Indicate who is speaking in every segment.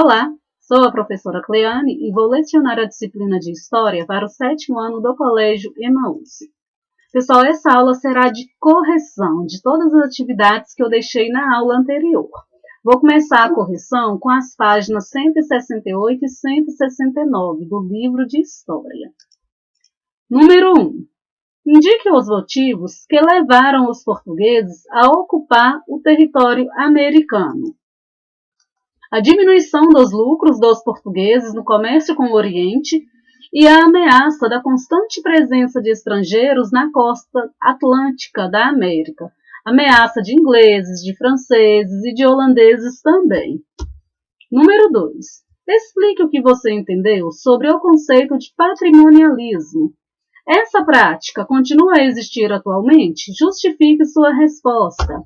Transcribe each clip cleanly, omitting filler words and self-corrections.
Speaker 1: Olá, sou a professora Cleane e vou lecionar a disciplina de História para o 7º ano do Colégio Emaús. Pessoal, essa aula será de correção de todas as atividades que eu deixei na aula anterior. Vou começar a correção com as páginas 168 e 169 do livro de História. Número 1. Indique os motivos que levaram os portugueses a ocupar o território americano. A diminuição dos lucros dos portugueses no comércio com o Oriente e a ameaça da constante presença de estrangeiros na costa atlântica da América, ameaça de ingleses, de franceses e de holandeses também. Número 2. Explique o que você entendeu sobre o conceito de patrimonialismo. Essa prática continua a existir atualmente? Justifique sua resposta.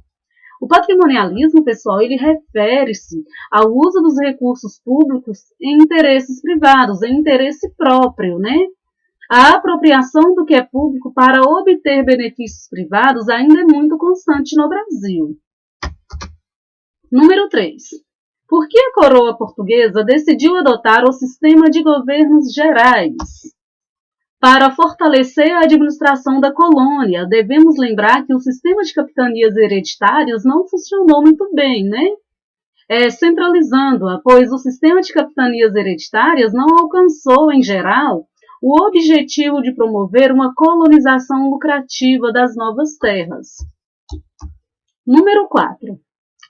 Speaker 1: O patrimonialismo, pessoal, ele refere-se ao uso dos recursos públicos em interesses privados, em interesse próprio, né? A apropriação do que é público para obter benefícios privados ainda é muito constante no Brasil. Número 3. Por que a coroa portuguesa decidiu adotar o sistema de governos gerais? Para fortalecer a administração da colônia, devemos lembrar que o sistema de capitanias hereditárias não funcionou muito bem, né? Centralizando-a, pois o sistema de capitanias hereditárias não alcançou, em geral, o objetivo de promover uma colonização lucrativa das novas terras. Número 4.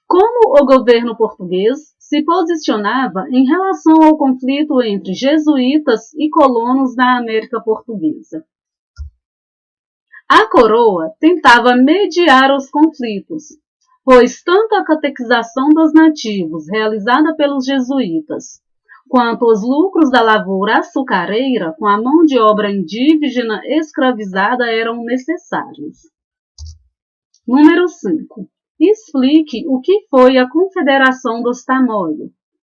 Speaker 1: Como o governo português se posicionava em relação ao conflito entre jesuítas e colonos da América Portuguesa? A coroa tentava mediar os conflitos, pois tanto a catequização dos nativos, realizada pelos jesuítas, quanto os lucros da lavoura açucareira com a mão de obra indígena escravizada eram necessários. Número 5. Explique o que foi a Confederação dos Tamoios.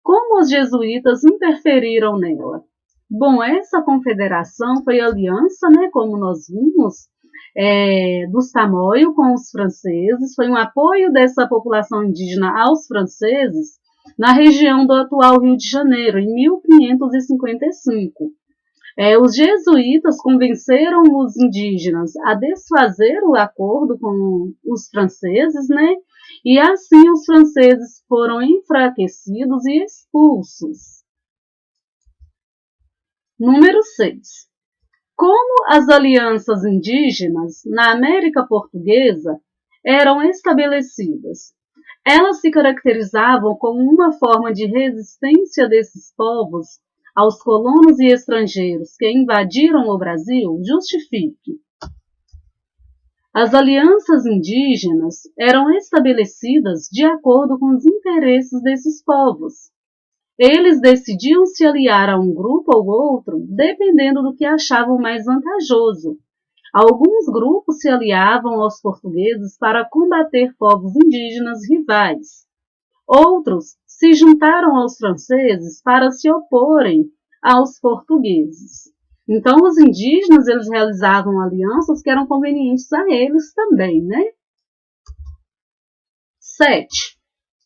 Speaker 1: Como os jesuítas interferiram nela? Bom, essa confederação foi a aliança, né, como nós vimos, dos Tamoios com os franceses. Foi um apoio dessa população indígena aos franceses na região do atual Rio de Janeiro, em 1555. Os jesuítas convenceram os indígenas a desfazer o acordo com os franceses, né? E assim os franceses foram enfraquecidos e expulsos. Número 6. Como as alianças indígenas na América Portuguesa eram estabelecidas? Elas se caracterizavam como uma forma de resistência desses povos aos colonos e estrangeiros que invadiram o Brasil? Justifique. As alianças indígenas eram estabelecidas de acordo com os interesses desses povos. Eles decidiam se aliar a um grupo ou outro dependendo do que achavam mais vantajoso. Alguns grupos se aliavam aos portugueses para combater povos indígenas rivais. Outros se juntaram aos franceses para se oporem aos portugueses. Então, os indígenas eles realizavam alianças que eram convenientes a eles também, né? 7.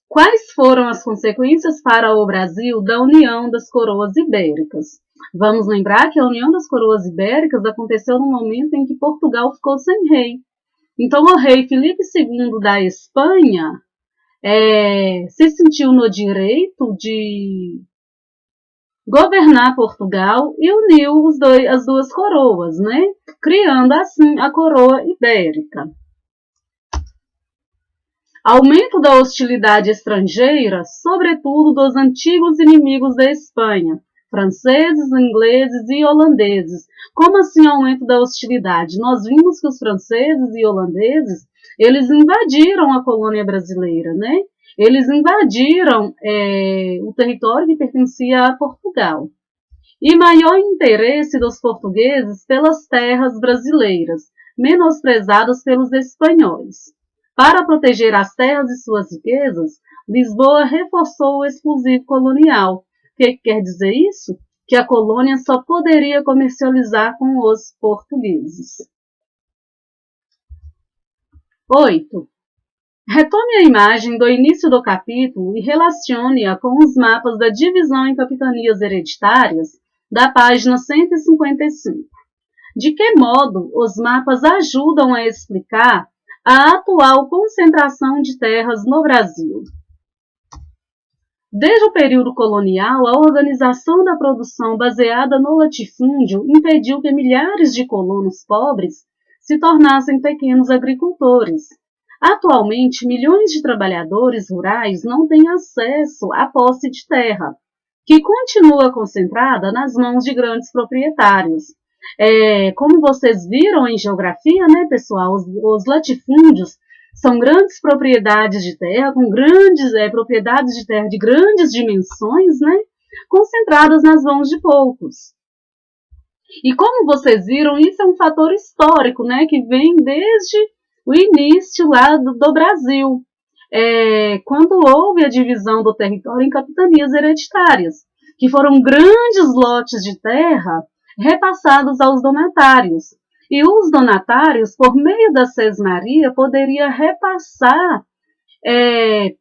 Speaker 1: Quais foram as consequências para o Brasil da União das Coroas Ibéricas? Vamos lembrar que a União das Coroas Ibéricas aconteceu no momento em que Portugal ficou sem rei. Então, o rei Filipe II da Espanha se sentiu no direito de governar Portugal e uniu as duas coroas, né? Criando assim a coroa ibérica. Aumento da hostilidade estrangeira, sobretudo dos antigos inimigos da Espanha, franceses, ingleses e holandeses. Como assim aumento da hostilidade? Nós vimos que os franceses e holandeses eles invadiram a colônia brasileira, né? Eles invadiram o território que pertencia a Portugal. E maior interesse dos portugueses pelas terras brasileiras, menosprezadas pelos espanhóis. Para proteger as terras e suas riquezas, Lisboa reforçou o exclusivo colonial. O que quer dizer isso? Que a colônia só poderia comercializar com os portugueses. 8. Retome a imagem do início do capítulo e relacione-a com os mapas da divisão em capitanias hereditárias da página 155. De que modo os mapas ajudam a explicar a atual concentração de terras no Brasil? Desde o período colonial, a organização da produção baseada no latifúndio impediu que milhares de colonos pobres se tornassem pequenos agricultores. Atualmente, milhões de trabalhadores rurais não têm acesso à posse de terra, que continua concentrada nas mãos de grandes proprietários. Como vocês viram em geografia, né, pessoal, os latifúndios são grandes propriedades de terra, com grandes propriedades de terra de grandes dimensões, né, concentradas nas mãos de poucos. E como vocês viram, isso é um fator histórico, né, que vem desde o início lá do Brasil, quando houve a divisão do território em capitanias hereditárias, que foram grandes lotes de terra repassados aos donatários. E os donatários, por meio da sesmaria, poderiam repassar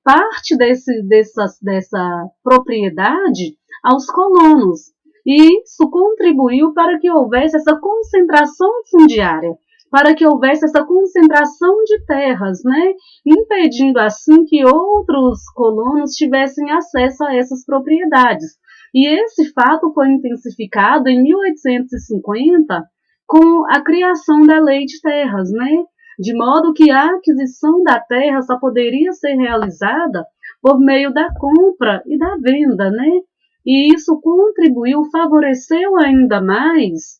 Speaker 1: parte dessa propriedade aos colonos. E isso contribuiu para que houvesse essa concentração fundiária, para que houvesse essa concentração de terras, né? Impedindo assim que outros colonos tivessem acesso a essas propriedades. E esse fato foi intensificado em 1850 com a criação da Lei de Terras, né? De modo que a aquisição da terra só poderia ser realizada por meio da compra e da venda, né? E isso contribuiu, favoreceu ainda mais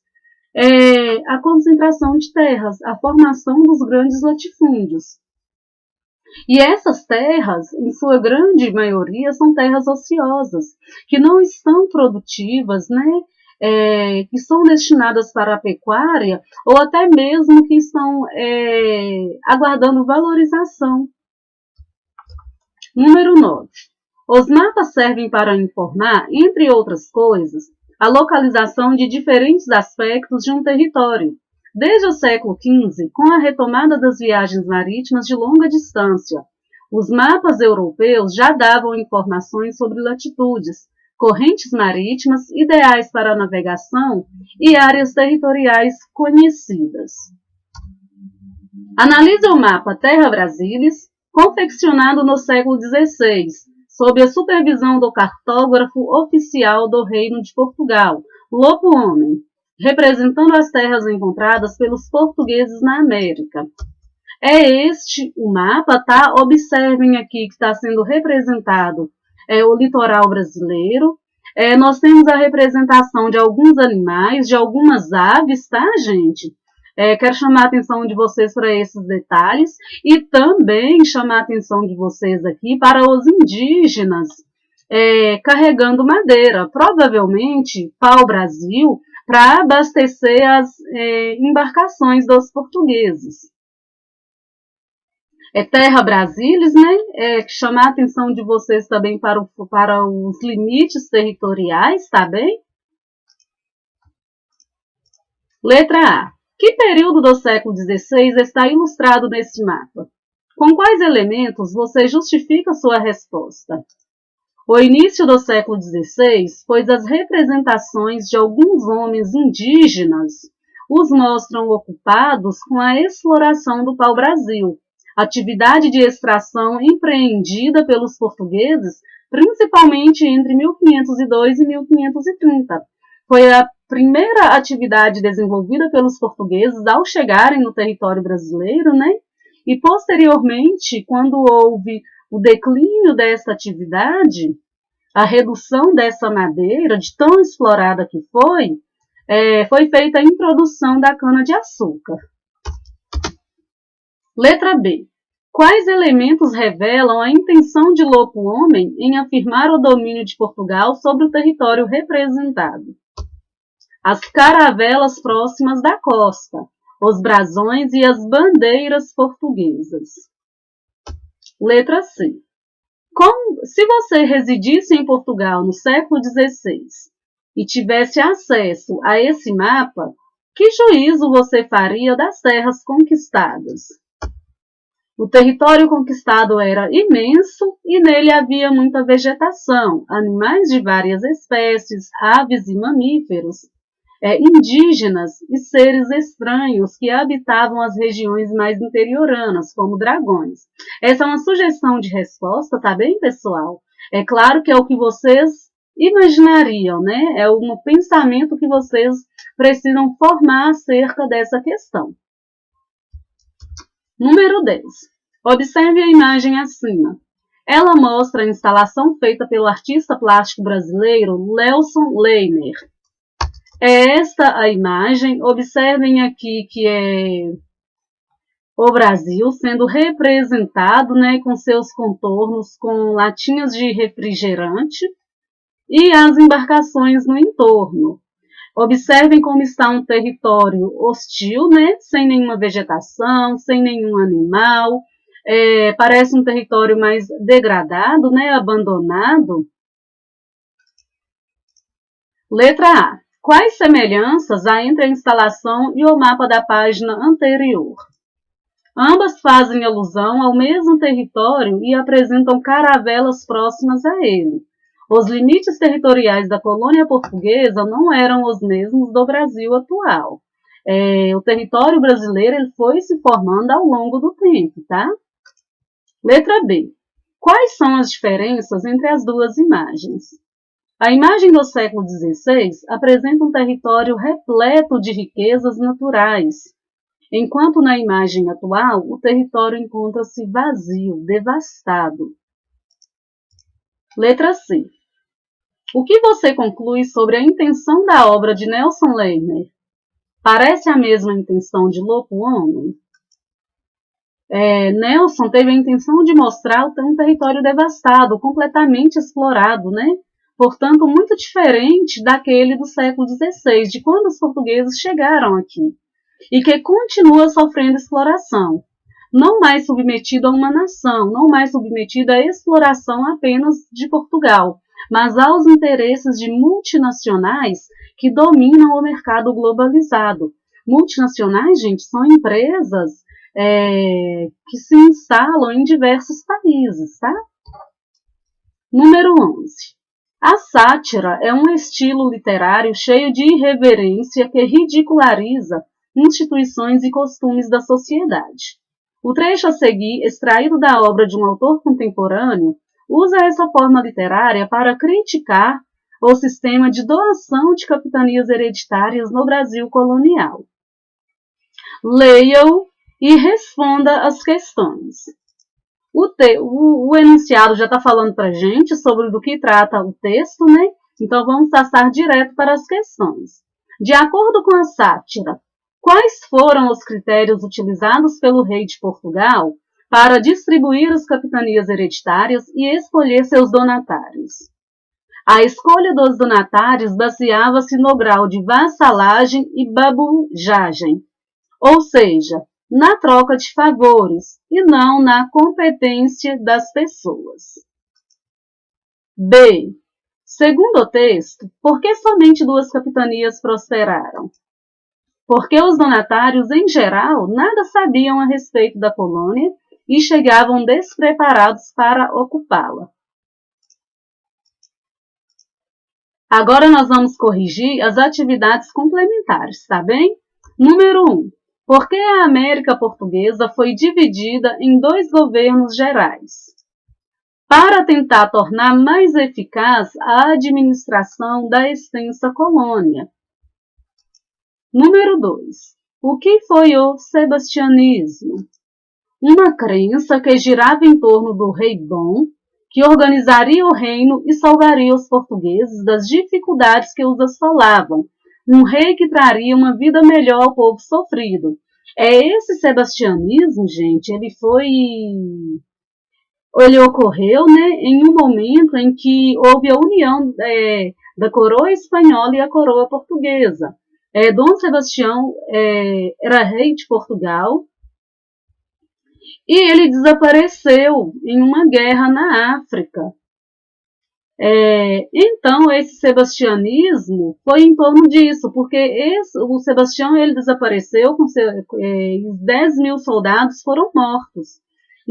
Speaker 1: a concentração de terras, a formação dos grandes latifúndios. E essas terras, em sua grande maioria, são terras ociosas, que não estão produtivas, né? Que são destinadas para a pecuária ou até mesmo que estão aguardando valorização. Número 9. Os mapas servem para informar, entre outras coisas, a localização de diferentes aspectos de um território. Desde o século XV, com a retomada das viagens marítimas de longa distância, os mapas europeus já davam informações sobre latitudes, correntes marítimas ideais para a navegação e áreas territoriais conhecidas. Analise o mapa Terra Brasilis, confeccionado no século XVI, sob a supervisão do cartógrafo oficial do Reino de Portugal, Lopo Homem, representando as terras encontradas pelos portugueses na América. É este o mapa, tá? Observem aqui que está sendo representado o litoral brasileiro. Nós temos a representação de alguns animais, de algumas aves, tá, gente? Quero chamar a atenção de vocês para esses detalhes e também chamar a atenção de vocês aqui para os indígenas carregando madeira, provavelmente pau-brasil, para abastecer as embarcações dos portugueses. Terra Brasilis, né? Chamar a atenção de vocês também para os limites territoriais, tá bem? Letra A. Que período do século XVI está ilustrado neste mapa? Com quais elementos você justifica sua resposta? O início do século XVI, pois as representações de alguns homens indígenas os mostram ocupados com a exploração do pau-brasil, atividade de extração empreendida pelos portugueses, principalmente entre 1502 e 1530. Foi a primeira atividade desenvolvida pelos portugueses ao chegarem no território brasileiro, né? E posteriormente, quando houve o declínio dessa atividade, a redução dessa madeira, de tão explorada que foi feita a introdução da cana-de-açúcar. Letra B. Quais elementos revelam a intenção de Lopo Homem em afirmar o domínio de Portugal sobre o território representado? As caravelas próximas da costa, os brasões e as bandeiras portuguesas. Letra C. Se você residisse em Portugal no século XVI e tivesse acesso a esse mapa, que juízo você faria das terras conquistadas? O território conquistado era imenso e nele havia muita vegetação, animais de várias espécies, aves e mamíferos, indígenas e seres estranhos que habitavam as regiões mais interioranas, como dragões. Essa é uma sugestão de resposta, tá bem, pessoal? É claro que é o que vocês imaginariam, né? É um pensamento que vocês precisam formar acerca dessa questão. Número 10. Observe a imagem acima. Ela mostra a instalação feita pelo artista plástico brasileiro Lelson Leiner. É esta a imagem. Observem aqui que é o Brasil sendo representado, né, com seus contornos com latinhas de refrigerante e as embarcações no entorno. Observem como está um território hostil, né? Sem nenhuma vegetação, sem nenhum animal. Parece um território mais degradado, né? Abandonado. Letra A. Quais semelhanças há entre a instalação e o mapa da página anterior? Ambas fazem alusão ao mesmo território e apresentam caravelas próximas a ele. Os limites territoriais da colônia portuguesa não eram os mesmos do Brasil atual. O território brasileiro ele foi se formando ao longo do tempo, tá? Letra B. Quais são as diferenças entre as duas imagens? A imagem do século XVI apresenta um território repleto de riquezas naturais, enquanto na imagem atual o território encontra-se vazio, devastado. Letra C. O que você conclui sobre a intenção da obra de Nelson Leiner? Parece a mesma intenção de Lopo Homem? Nelson teve a intenção de mostrar um território devastado, completamente explorado, né? Portanto, muito diferente daquele do século XVI, de quando os portugueses chegaram aqui, e que continua sofrendo exploração. Não mais submetido a uma nação, não mais submetido à exploração apenas de Portugal, mas aos interesses de multinacionais que dominam o mercado globalizado. Multinacionais, gente, são empresas que se instalam em diversos países, tá? Número 11. A sátira é um estilo literário cheio de irreverência que ridiculariza instituições e costumes da sociedade. O trecho a seguir, extraído da obra de um autor contemporâneo, usa essa forma literária para criticar o sistema de doação de capitanias hereditárias no Brasil colonial. Leia-o e responda as questões. O enunciado já está falando para a gente sobre do que trata o texto, né? Então vamos passar direto para as questões. De acordo com a sátira, quais foram os critérios utilizados pelo rei de Portugal para distribuir as capitanias hereditárias e escolher seus donatários? A escolha dos donatários baseava-se no grau de vassalagem e babujagem, ou seja, na troca de favores e não na competência das pessoas. B. Segundo o texto, por que somente 2 capitanias prosperaram? Porque os donatários, em geral, nada sabiam a respeito da colônia e chegavam despreparados para ocupá-la. Agora nós vamos corrigir as atividades complementares, tá bem? Número 1. Por que a América Portuguesa foi dividida em 2 governos gerais? Para tentar tornar mais eficaz a administração da extensa colônia. Número 2. O que foi o sebastianismo? Uma crença que girava em torno do rei bom, que organizaria o reino e salvaria os portugueses das dificuldades que os assolavam. Um rei que traria uma vida melhor ao povo sofrido. Esse sebastianismo, gente, ele ocorreu, né, em um momento em que houve a união da coroa espanhola e a coroa portuguesa. Dom Sebastião era rei de Portugal e ele desapareceu em uma guerra na África. Então, esse sebastianismo foi em torno disso, porque o Sebastião ele desapareceu, 10 mil soldados foram mortos.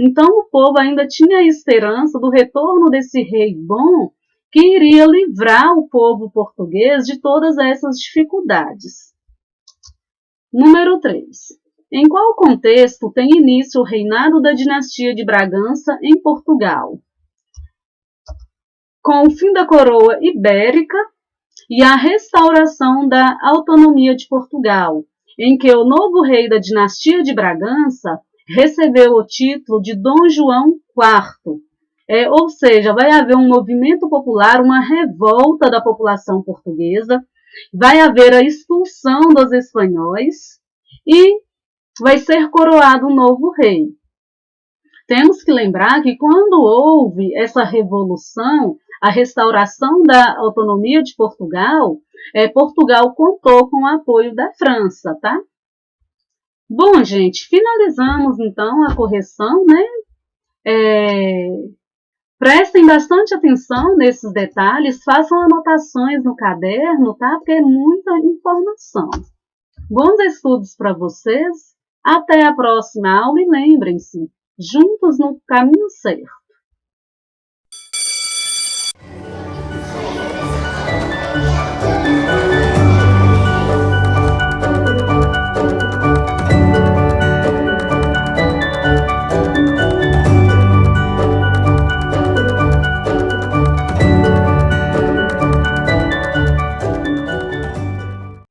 Speaker 1: Então o povo ainda tinha a esperança do retorno desse rei bom que iria livrar o povo português de todas essas dificuldades. Número 3. Em qual contexto tem início o reinado da dinastia de Bragança em Portugal? Com o fim da coroa ibérica e a restauração da autonomia de Portugal, em que o novo rei da dinastia de Bragança recebeu o título de Dom João IV. Ou seja, vai haver um movimento popular, uma revolta da população portuguesa, vai haver a expulsão dos espanhóis e vai ser coroado um novo rei. Temos que lembrar que quando houve essa revolução, a restauração da autonomia de Portugal, Portugal contou com o apoio da França, tá? Bom, gente, finalizamos então a correção, né? Prestem bastante atenção nesses detalhes, façam anotações no caderno, tá? Porque é muita informação. Bons estudos para vocês, até a próxima aula e lembrem-se, juntos no caminho certo.